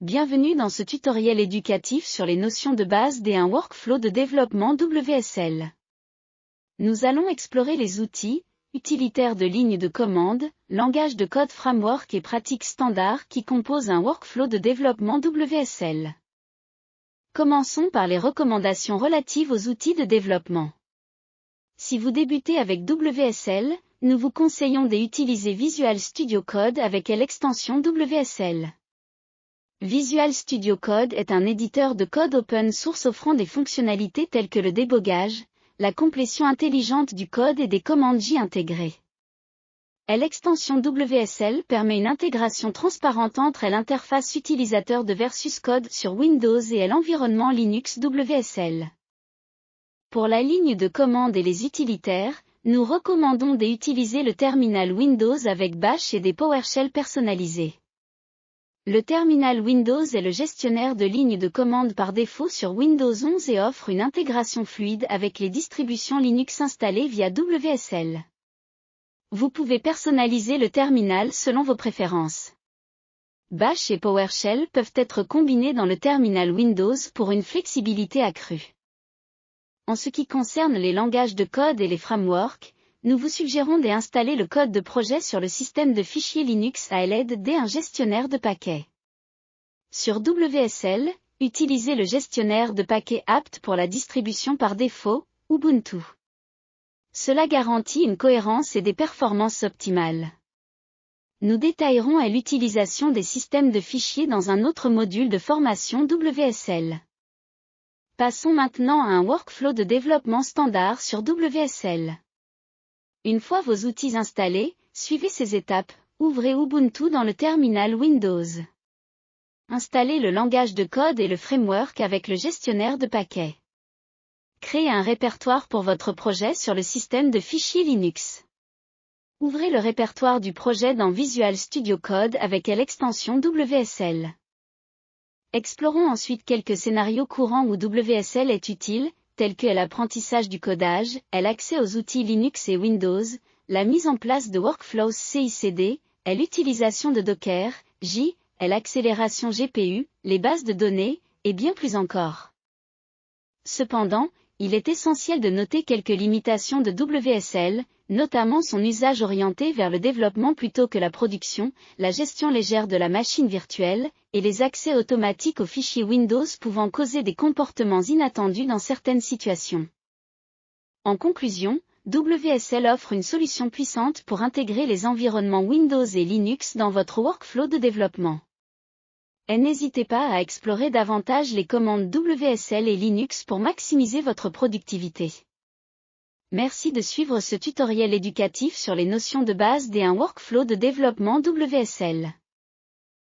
Bienvenue dans ce tutoriel éducatif sur les notions de base d'un workflow de développement WSL. Nous allons explorer les outils, utilitaires de ligne de commande, langage de code framework et pratiques standards qui composent un workflow de développement WSL. Commençons par les recommandations relatives aux outils de développement. Si vous débutez avec WSL, nous vous conseillons d'utiliser Visual Studio Code avec l'extension WSL. Visual Studio Code est un éditeur de code open source offrant des fonctionnalités telles que le débogage, la complétion intelligente du code et des commandes J intégrées. L'extension WSL permet une intégration transparente entre l'interface utilisateur de Versus Code sur Windows et l'environnement Linux WSL. Pour la ligne de commande et les utilitaires, nous recommandons d'utiliser le terminal Windows avec Bash et des PowerShell personnalisés. Le terminal Windows est le gestionnaire de lignes de commande par défaut sur Windows 11 et offre une intégration fluide avec les distributions Linux installées via WSL. Vous pouvez personnaliser le terminal selon vos préférences. Bash et PowerShell peuvent être combinés dans le terminal Windows pour une flexibilité accrue. En ce qui concerne les langages de code et les frameworks, nous vous suggérons d'installer le code de projet sur le système de fichiers Linux à l'aide d'un gestionnaire de paquets. Sur WSL, utilisez le gestionnaire de paquets apte pour la distribution par défaut, Ubuntu. Cela garantit une cohérence et des performances optimales. Nous détaillerons l'utilisation des systèmes de fichiers dans un autre module de formation WSL. Passons maintenant à un workflow de développement standard sur WSL. Une fois vos outils installés, suivez ces étapes. Ouvrez Ubuntu dans le terminal Windows. Installez le langage de code et le framework avec le gestionnaire de paquets. Créez un répertoire pour votre projet sur le système de fichiers Linux. Ouvrez le répertoire du projet dans Visual Studio Code avec l'extension WSL. Explorons ensuite quelques scénarios courants où WSL est utile, tels que l'apprentissage du codage, l'accès aux outils Linux et Windows, la mise en place de workflows CI/CD, l'utilisation de Docker, J, l'accélération GPU, les bases de données, et bien plus encore. Cependant, il est essentiel de noter quelques limitations de WSL, notamment son usage orienté vers le développement plutôt que la production, la gestion légère de la machine virtuelle, et les accès automatiques aux fichiers Windows pouvant causer des comportements inattendus dans certaines situations. En conclusion, WSL offre une solution puissante pour intégrer les environnements Windows et Linux dans votre workflow de développement. Et n'hésitez pas à explorer davantage les commandes WSL et Linux pour maximiser votre productivité. Merci de suivre ce tutoriel éducatif sur les notions de base d'un workflow de développement WSL.